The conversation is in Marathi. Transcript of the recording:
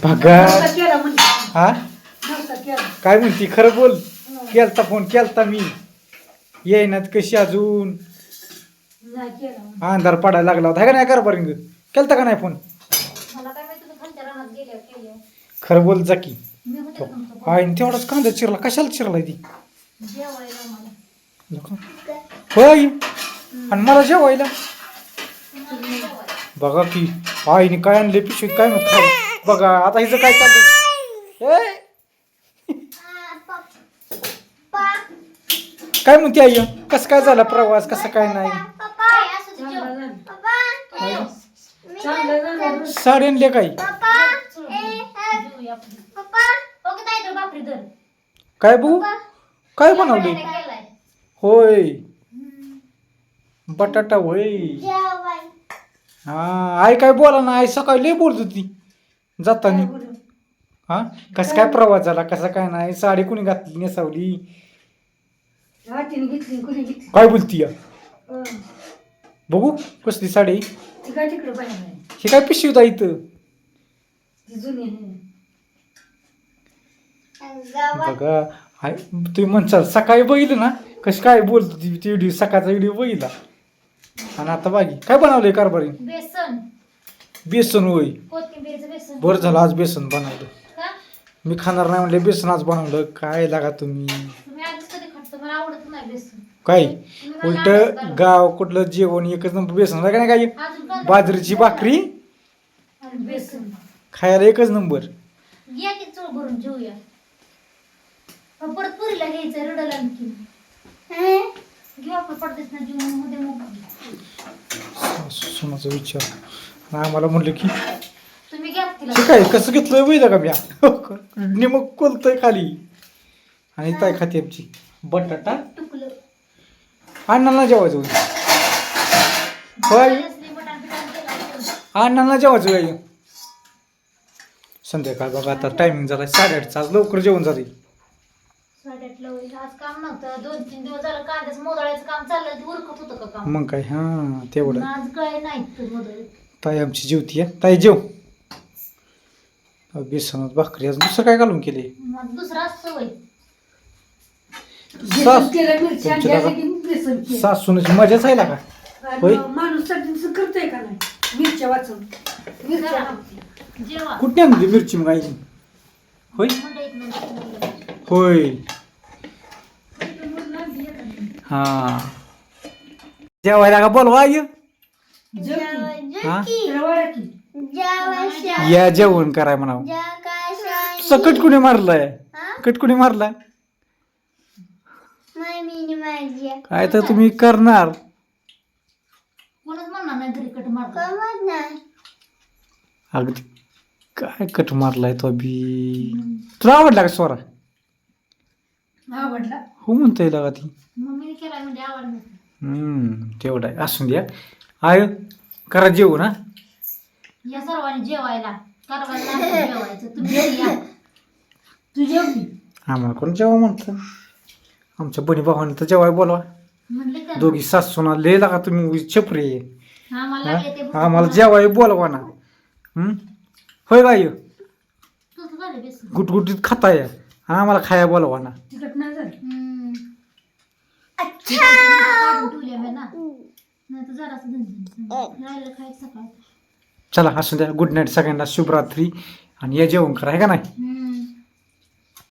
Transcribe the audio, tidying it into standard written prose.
बघा केला म्हणजे हा नव्हता केला. काय म्हणती खरं बोल. केलता फोन केलता मी येईनात कशी अजून नाही केला. अंधार पडायला लागला होता है का नाही कारभारिंग केलता का नाही फोन मला काय माहिती तुम्ही खालच्या रानात गेल्या केल्या. खरं बोल जा की मी होते का तुमचं आईन तेवढाच कांदा चिरला कशाला चिरलाय ती जेवायला मला. होय आणि मला जेवायला बघा की आईने काय आणले पिशवीत काय म्हणत बघा आता हिचं काय चाललंय काय म्हणते आई कसं काय झाला प्रवास कसं काय नाही चांगलं झालं. साडी आणले काय काय बघू काय बनवले होय बटाटा होय हा आई काय बोला ना आई सकाळी लय बोलत होती जातानी हा कसं काय प्रवास झाला कसं काय नाही साडी कुणी घातली नेसावली हातीने घेतली कुणी घेतली. काय बोलती या बघू कसली साडी ती काय तिकडे पाहिजे नाही. हे काय पिशवीत आहे इथं ती जुनी आहे. बघा हाय तुम्ही म्हणसाल सकाळी बघितलं ना कशी काय बोलत होती ती व्हिडिओ सकाळचा व्हिडिओ बघितला आणि आता बागी काय बनवलंय कारभारी बेसन बेसन होय कोथिंबीरचं बेसन. बरं झालं आज बेसन बनवलं का? मी खाणार नाही म्हणले बेसन आज बनवलं काय लागा तुम्ही तुम्ही आधीच कधी खातो मला आवडत नाही बेसन. काय तुम्ही मला उलट आवडत नाही. गाव कुठलं जेवण एकच नंबर बेसन काय नाही काय अजून काय? बाजरीची भाकरी आणि बेसन खायला एकच नंबर या की चूळ भरून जेऊया. मग परत पुरीला घ्यायचं रडला आणखी घेऊ आपण पडतेच ना जेवण मध्ये मग सुनाचा विचार आम्हाला म्हणलं की तुम्ही घ्या तिला. हे काय कसं घेतलं वैदा का म्या निमक कोलतंय खाली आणि काय खाते आमची बटाटा टुकलं अण्णाला जेवायचं होतं होय असली मटाण पिटाण केलं. अण्णाला जेवायचं काय संध्याकाळ बघा आता टायमिंग झाला 8:30 आज लवकर जेवण झाले 8:30 होईल. आज काम नव्हतं 2-3 दिवस झालं कांद्याच मोदळायचं काम चाललं ते उरकत होतं का काम. मग काय हा तेवढं पण आज काय नाही तर मोदळ. ताई आमची जेवती आहे ताई जेव बेसनात भाकरी आज दुसरं काय घालून केले मग दुसरा असतं वय सासूनची मजाच आहे ना का होय माणूस करतोय का नाही मिरच्या वाचून जेव्हा कुठे आणली मिरची मग आई होय मंडईत नव्हतं. होय हा जेवायला का बोलवा आई हा या जेवण कराय म्हणावं तुझा कट कुणी मारलाय कट कुणी मारलाय काय तर तुम्ही करणार कोणच म्हणणार नाही घरी कट मारतो. अगदी काय कट मारलाय तो बी तुला आवडला का स्वरा आवडला हो म्हणता येईल का ती मम्मीने केला म्हणजे आवडलं. तेवढं आहे असून द्या आय करा जेवण हा या सर्वांनी जेवायला कारवाला नाही जेवायचं तुम्ही या. तू जेवली आम्हाला कोण जेव्हा म्हणतं आमच्या बहिणी भावाने तर जेवाय बोलवा म्हणले का दोघी सासूना लय लागा तुम्ही छपरी आम्हाला लागले ते आम्हाला जेवाय बोलवा ना होय गाय तुझं झालं बेसन. गुटगुटीत खाताय आणि आम्हाला खाया बोलवा ना तिकट नाही झालं काढून ठेवल्या मी ना नाही तर जरासं राहिलं खायचं सकाळ. चला असू द्या गुड नाईट सगळ्यांना शुभरात्री आणि या जेवण करा है का नाही